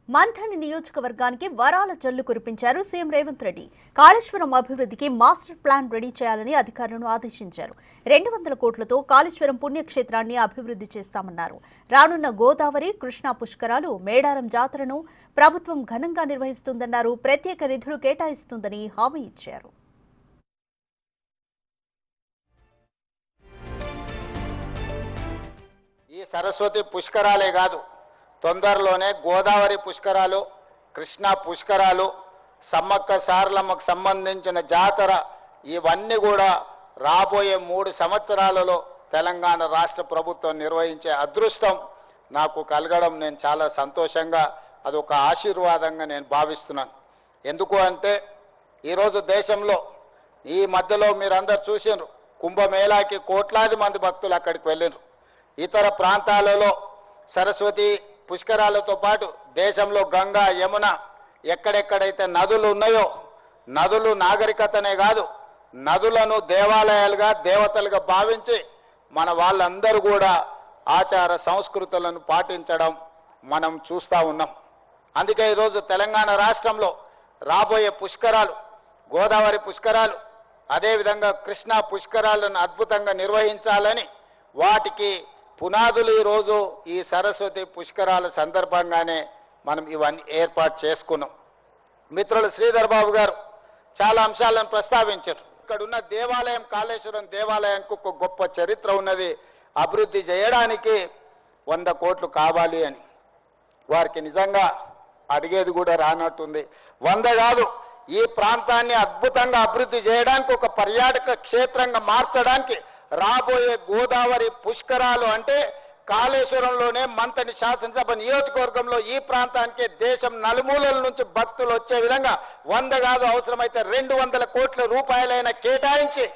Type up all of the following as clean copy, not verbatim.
మంథని నియోజకవర్గానికి వరాల జల్లు కురిపించారు సీఎం రేవంత్ రెడ్డి. కాళేశ్వరం అభివృద్ధికి మాస్టర్ ప్లాన్ రెడీ చేయాలని అధికారులను ఆదేశించారు. 200 కోట్లతో కాళేశ్వరం పుణ్యక్షేత్రాన్ని అభివృద్ధి చేస్తామన్నారు. రానున్న గోదావరి, కృష్ణా పుష్కరాలు, మేడారం జాతరను ప్రభుత్వం ఘనంగా నిర్వహిస్తుందన్నారు. ప్రత్యేక నిధులు కేటాయిస్తుందని హామీ ఇచ్చారు. ఈ సరస్వతి పుష్కరాలే కాదు, తొందరలోనే గోదావరి పుష్కరాలు, కృష్ణా పుష్కరాలు, సమ్మక్క సారలమ్మకు సంబంధించిన జాతర, ఇవన్నీ కూడా రాబోయే 3 సంవత్సరాలలో తెలంగాణ రాష్ట్ర ప్రభుత్వం నిర్వహించే అదృష్టం నాకు కలగడం నేను చాలా సంతోషంగా, అదొక ఆశీర్వాదంగా నేను భావిస్తున్నాను. ఎందుకు అంటే ఈరోజు దేశంలో ఈ మధ్యలో మీరందరూ చూసినారు, కుంభమేళాకి కోట్లాది మంది భక్తులు అక్కడికి వెళ్ళినారు. ఇతర ప్రాంతాలలో సరస్వతి పుష్కరాలతో పాటు దేశంలో గంగా, యమున, ఎక్కడెక్కడైతే నదులు ఉన్నాయో, నదులు నాగరికతనే కాదు, నదులను దేవాలయాలుగా, దేవతలుగా భావించి మన వాళ్ళందరూ కూడా ఆచార సంస్కృతులను పాటించడం మనం చూస్తూ ఉన్నాం. అందుకే ఈరోజు తెలంగాణ రాష్ట్రంలో రాబోయే పుష్కరాలు, గోదావరి పుష్కరాలు, అదేవిధంగా కృష్ణా పుష్కరాలను అద్భుతంగా నిర్వహించాలని, వాటికి పునాదులు ఈరోజు ఈ సరస్వతి పుష్కరాల సందర్భంగానే మనం ఇవన్నీ ఏర్పాటు చేసుకున్నాం. మిత్రులు శ్రీధర్ బాబు గారు చాలా అంశాలను ప్రస్తావించారు. ఇక్కడ ఉన్న దేవాలయం, కాళేశ్వరం దేవాలయానికి ఒక గొప్ప చరిత్ర ఉన్నది. అభివృద్ధి చేయడానికి 100 కోట్లు కావాలి అని వారికి నిజంగా అడిగేది కూడా రానట్టుంది. 100 కాదు, ఈ ప్రాంతాన్ని అద్భుతంగా అభివృద్ధి చేయడానికి, ఒక పర్యాటక క్షేత్రంగా మార్చడానికి రాబోయే గోదావరి పుష్కరాలు అంటే కాళేశ్వరంలోనే మంథని శాసనసభ నియోజకవర్గంలో ఈ ప్రాంతానికి దేశం నలుమూలల నుంచి భక్తులు వచ్చే విధంగా 100 కాదు, అవసరమైతే 200 కోట్ల రూపాయలైన కేటాయించి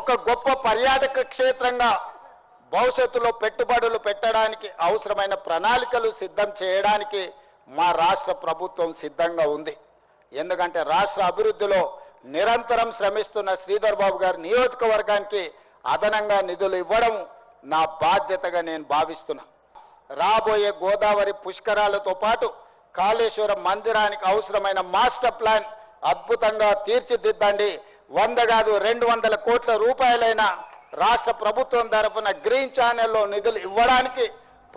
ఒక గొప్ప పర్యాటక క్షేత్రంగా భవిష్యత్తులో పెట్టుబడులు పెట్టడానికి అవసరమైన ప్రణాళికలు సిద్ధం చేయడానికి మా రాష్ట్ర ప్రభుత్వం సిద్ధంగా ఉంది. ఎందుకంటే రాష్ట్ర అభివృద్ధిలో నిరంతరం శ్రమిస్తున్న శ్రీధర్ బాబు గారి నియోజకవర్గానికి అదనంగా నిధులు ఇవ్వడం నా బాధ్యతగా నేను భావిస్తున్నా. రాబోయే గోదావరి పుష్కరాలతో పాటు కాళేశ్వరం మందిరానికి అవసరమైన మాస్టర్ ప్లాన్ అద్భుతంగా తీర్చిదిద్దండి. 100 కాదు, 200 కోట్ల రూపాయలైన రాష్ట్ర ప్రభుత్వం తరఫున గ్రీన్ ఛానల్లో నిధులు ఇవ్వడానికి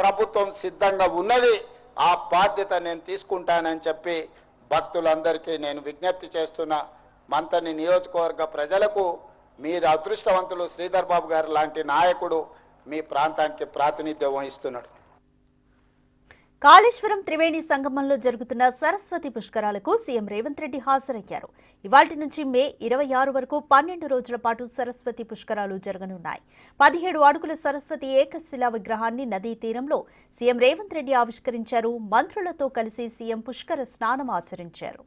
ప్రభుత్వం సిద్ధంగా ఉన్నది. ఆ బాధ్యత నేను తీసుకుంటానని చెప్పి భక్తులందరికీ నేను విజ్ఞప్తి చేస్తున్నా. మంథని నియోజకవర్గ ప్రజలకు మీరు అదృష్టవంతులు. శ్రీధర్ బాబు గారు లాంటి నాయకుడు మీ ప్రాంతానికి ప్రాతినిధ్యం వహిస్తున్నాడు. కాళేశ్వరం త్రివేణి సంగమంలో జరుగుతున్న సరస్వతి పుష్కరాలకు సీఎం రేవంత్ రెడ్డి హాజరయ్యారు. ఇవాల్టి నుంచి మే 26 వరకు 12 రోజుల పాటు సరస్వతి పుష్కరాలు జరగనున్నాయి. 17 అడుగుల సరస్వతి ఏకశిలా విగ్రహాన్ని నదీ తీరంలో సీఎం రేవంత్ రెడ్డి ఆవిష్కరించారు. మంత్రులతో కలిసి సీఎం పుష్కర స్నానం ఆచరించారు.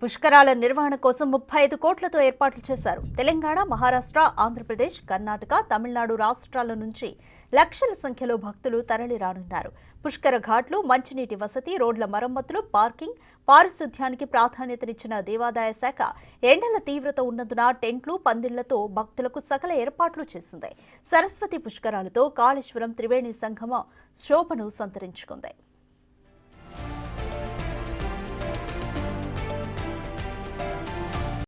పుష్కరాల నిర్వహణ కోసం 35 కోట్లతో ఏర్పాట్లు చేశారు. తెలంగాణ, మహారాష్ట్ర, ఆంధ్రప్రదేశ్, కర్ణాటక, తమిళనాడు రాష్ట్రాల నుంచి లక్షల సంఖ్యలో భక్తులు తరలి రానున్నారు. పుష్కర ఘాట్లు, మంచినీటి వసతి, రోడ్ల మరమ్మతులు, పార్కింగ్, పారిశుధ్యానికి ప్రాధాన్యతనిచ్చిన దేవాదాయ శాఖ ఎండల తీవ్రత ఉన్నందున టెంట్లు, పందిళ్లతో భక్తులకు సకల ఏర్పాట్లు చేసింది. సరస్వతి పుష్కరాలతో కాళేశ్వరం త్రివేణి సంగమ శోభను సంతరించుకుంది.